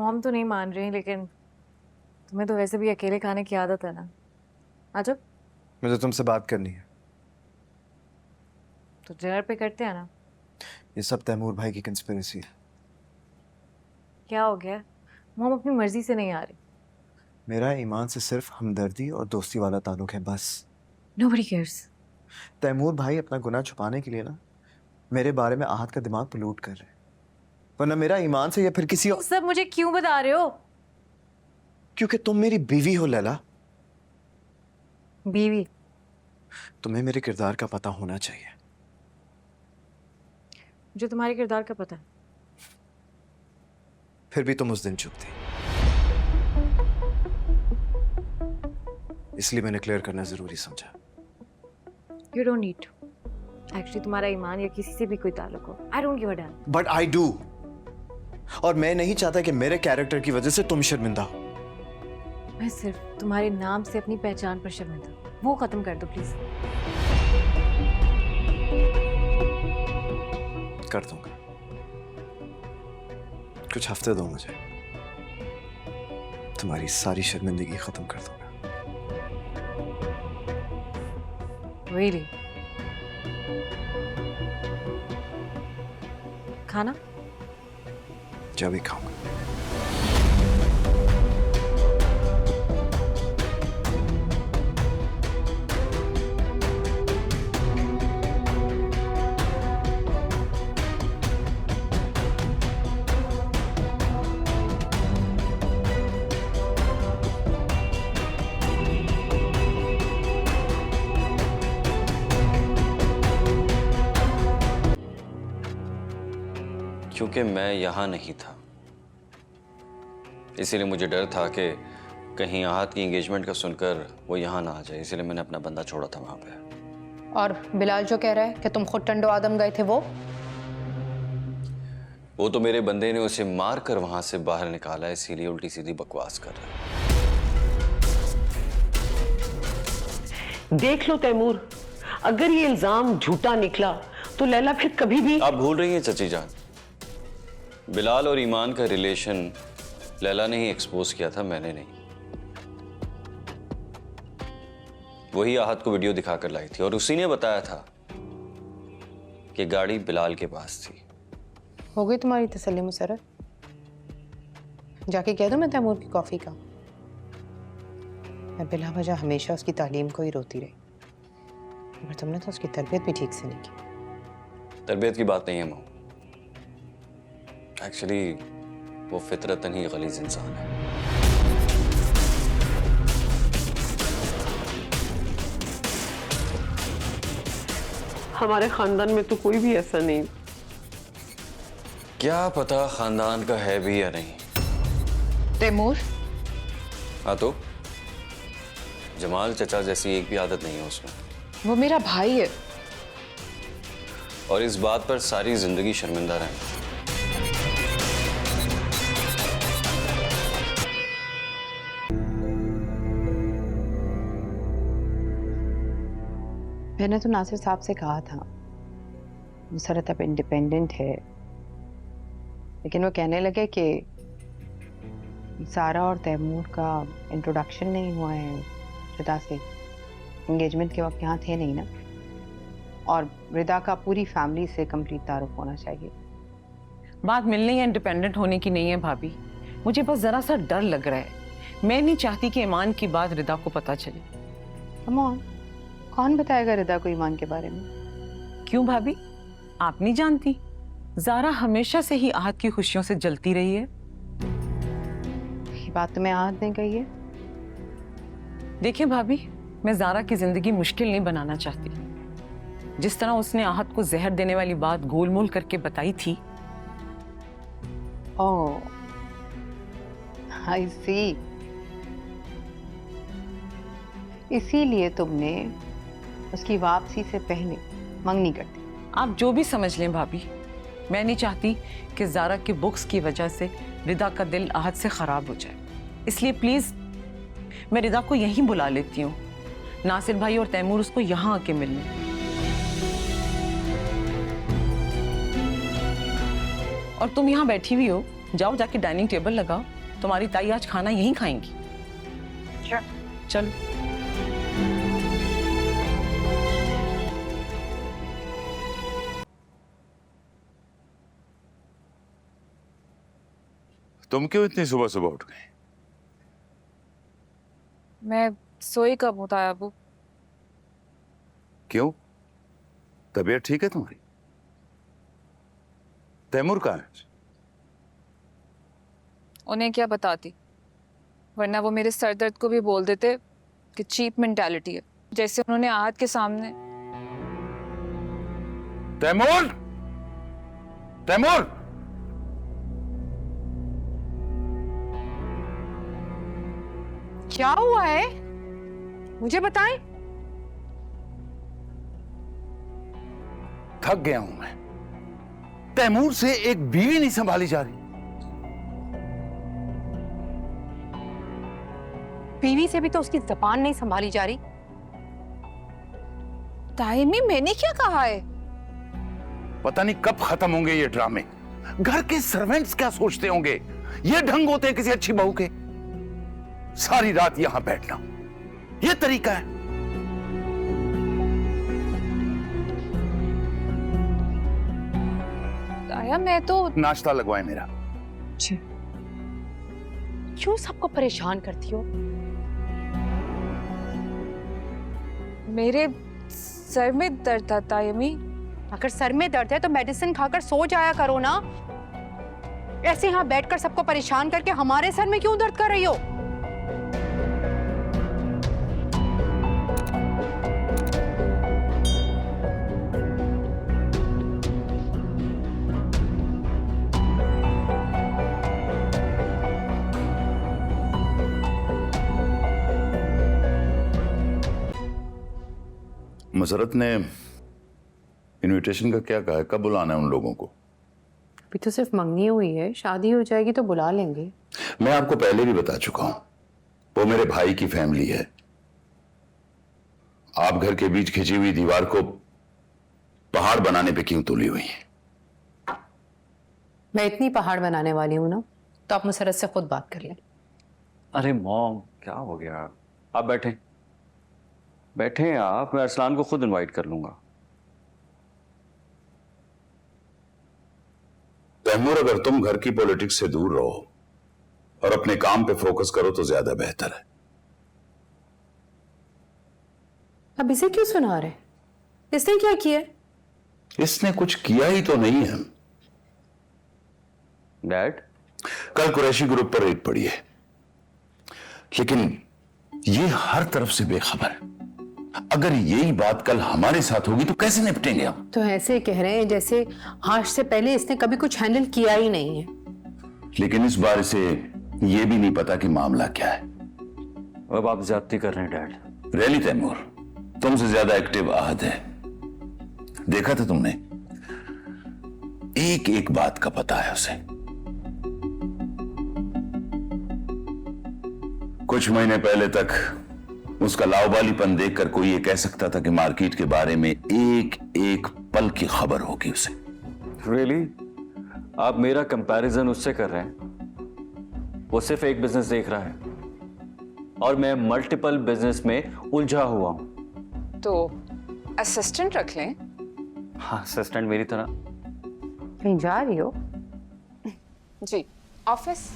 Mom तो नहीं मान रही, लेकिन तुम्हें तो वैसे भी अकेले खाने की आदत है ना। आ जाओ। मुझे तुमसे बात करनी है। तो डिनर पे करते हैं ना। ये सब तैमूर भाई की कंस्पिरेसी है। क्या हो गया? मॉम अपनी मर्जी से नहीं आ रही। मेरा ईमान से सिर्फ हमदर्दी और दोस्ती वाला ताल्लुक है, बस। Nobody cares. तैमूर भाई अपना गुनाह छुपाने के लिए ना मेरे बारे में आहत का दिमाग पोल्यूट कर रहे हैं, वरना मेरा ईमान से या फिर किसी और। सब मुझे क्यों बता रहे हो? क्योंकि तुम मेरी बीवी हो लैला। बीवी? तुम्हें मेरे किरदार का पता होना चाहिए। मुझे तुम्हारे किरदार का पता है। फिर भी तुम उस दिन चुप थी, इसलिए मैंने क्लियर करना जरूरी समझा। You don't need to. Actually तुम्हारा ईमान या किसी से भी कोई ताल्लुक हो, I don't give a damn. But I do, और मैं नहीं चाहता कि मेरे कैरेक्टर की वजह से तुम शर्मिंदा हो। मैं सिर्फ तुम्हारे नाम से अपनी पहचान पर शर्मिंदा हूं। वो खत्म कर दो प्लीज। कर दूंगा, कुछ हफ्ते दो मुझे, तुम्हारी सारी शर्मिंदगी खत्म कर दूंगा। Really? खाना? जब भी खाऊंगा। क्योंकि मैं यहाँ नहीं था, इसीलिए मुझे डर था कि कहीं आहत की एंगेजमेंट का सुनकर वो यहाँ ना आ जाए, इसीलिए मैंने अपना बंदा छोड़ा था वहाँ पे। और बिलाल जो कह रहा है कि तुम खुद टंडो आदम गए थे, वो तो मेरे बंदे ने उसे मार कर वहाँ से बाहर निकाला, इसीलिए उल्टी सीधी बकवास कर रहा है। देख लो तैमूर, अगर ये इल्जाम झूठा निकला तो लैला फिर कभी भी। आप भूल रही हैं चची जान, बिलाल और ईमान का रिलेशन लैला ने ही एक्सपोज किया था, मैंने नहीं। वही आहत को वीडियो दिखाकर लाई थी और उसी ने बताया था कि गाड़ी बिलाल के पास थी। हो गई तुम्हारी तसल्ली मुसर्रत? जाके कह दो मैं तैमूर की कॉफी का। मैं बिला वजह हमेशा उसकी तालीम को ही रोती रही, पर तुमने तो उसकी तरबियत भी ठीक से नहीं की। तरबियत की बात नहीं है माँ, एक्चुअली वो फितरतन ही गलीज इंसान है। हमारे खानदान में तो कोई भी ऐसा नहीं। क्या पता खानदान का है भी या नहीं। तैमूर? हाँ तो जमाल चचा जैसी एक भी आदत नहीं है उसमें। वो मेरा भाई है। और इस बात पर सारी जिंदगी शर्मिंदा रहना। मैंने तो नासिर साहब से कहा था मुसर्रत अब इंडिपेंडेंट है, लेकिन वो कहने लगे कि सारा और तैमूर का इंट्रोडक्शन नहीं हुआ है रिदा से। एंगेजमेंट के वक्त यहाँ थे नहीं ना, और रिदा का पूरी फैमिली से कंप्लीट तारुफ होना चाहिए। बात मिलने या इंडिपेंडेंट होने की नहीं है भाभी, मुझे बस जरा सा डर लग रहा है। मैं नहीं चाहती कि ईमान की बात रिदा को पता चले। कम ऑन, कौन बताएगा रिदा को ईमान के बारे में? क्यों भाभी, आप नहीं जानती? ज़ारा हमेशा से ही आहत की खुशियों से जलती रही है। ये बात तुम्हें आहत ने कही है? देखिए भाभी, मैं ज़ारा की जिंदगी मुश्किल नहीं बनाना चाहती। जिस तरह उसने आहत को जहर देने वाली बात गोलमोल करके बताई थी। ओह, आई सी। इसीलिए तुमने उसकी वापसी से पहले मंगनी कर दी। आप जो भी समझ लें भाभी, मैं नहीं चाहती कि ज़ारा के बुक्स की वजह से रिदा का दिल आहत से खराब हो जाए। इसलिए प्लीज मैं रिदा को यहीं बुला लेती हूँ, नासिर भाई और तैमूर उसको यहाँ आके मिलने। और तुम यहाँ बैठी हुई हो, जाओ जाके डाइनिंग टेबल लगाओ। तुम्हारी ताई आज खाना यहीं खाएंगी। चलो। तुम क्यों इतनी सुबह सुबह उठ गई? मैं सोई कब हूँ ताया अबू? क्यों, तबीयत ठीक है तुम्हारी? तैमूर कहाँ है? उन्हें क्या बताती, वरना वो मेरे सर दर्द को भी बोल देते कि चीप मेंटालिटी है, जैसे उन्होंने आहत के सामने। तैमूर, तैमूर! क्या हुआ है, मुझे बताएं। थक गया हूं मैं। तैमूर से एक बीवी नहीं संभाली जा रही। बीवी से भी तो उसकी जबान नहीं संभाली जा रही। तायमी, मैंने क्या कहा है? पता नहीं कब खत्म होंगे ये ड्रामे। घर के सर्वेंट्स क्या सोचते होंगे? ये ढंग होते हैं किसी अच्छी बहू के? सारी रात यहां बैठना, ये तरीका है? ताया, मैं तो नाश्ता लगवाए मेरा। क्यों सबको परेशान करती हो? मेरे सर में दर्द था तायमी। अगर सर में दर्द है तो मेडिसिन खाकर सो जाया करो ना। ऐसे यहाँ बैठकर सबको परेशान करके हमारे सर में क्यों दर्द कर रही हो? मसरत ने इनविटेशन का क्या कहा है? कब बुलाना है उन लोगों को? अभी तो सिर्फ मंगनी हुई है, शादी हो जाएगी तो बुला लेंगे। मैं आपको पहले भी बता चुका हूं, वो मेरे भाई की फैमिली है। आप घर के बीच खिंची हुई दीवार को पहाड़ बनाने पे क्यों तुली हुई है? मैं इतनी पहाड़ बनाने वाली हूं ना, तो आप मुसरत से खुद बात कर लें। अरे मॉम, क्या हो गया? आप बैठे बैठे आप, मैं अरसलान को खुद इनवाइट कर लूंगा। तैमूर, अगर तुम घर की पॉलिटिक्स से दूर रहो और अपने काम पे फोकस करो तो ज्यादा बेहतर है। अब इसे क्यों सुना रहे? इसने क्या किया? इसने कुछ किया ही तो नहीं है। डैड, कल कुरैशी ग्रुप पर रेड पड़ी है, लेकिन ये हर तरफ से बेखबर है। अगर यही बात कल हमारे साथ होगी तो कैसे निपटेंगे हम? तो ऐसे कह रहे हैं जैसे आज से पहले इसने कभी कुछ हैंडल किया ही नहीं है। लेकिन इस बार इसे ये भी नहीं पता कि मामला क्या है। अब आप ज्यादती कर रहे हैं डैड। रैली तैमूर, तुमसे ज्यादा एक्टिव आहद है। देखा था तुमने, एक एक बात का पता है उसे। कुछ महीने पहले तक उसका लाउबालीपन देखकर कोई ये कह सकता था कि मार्केट के बारे में एक एक पल की खबर होगी उसे। रियली? आप मेरा कंपैरिजन उससे कर रहे हैं? वो सिर्फ एक बिजनेस देख रहा है और मैं मल्टीपल बिजनेस में उलझा हुआ हूं। तो असिस्टेंट रख लें। हाँ, असिस्टेंट मेरी तरह। कहीं जा रही हो? जी, ऑफिस।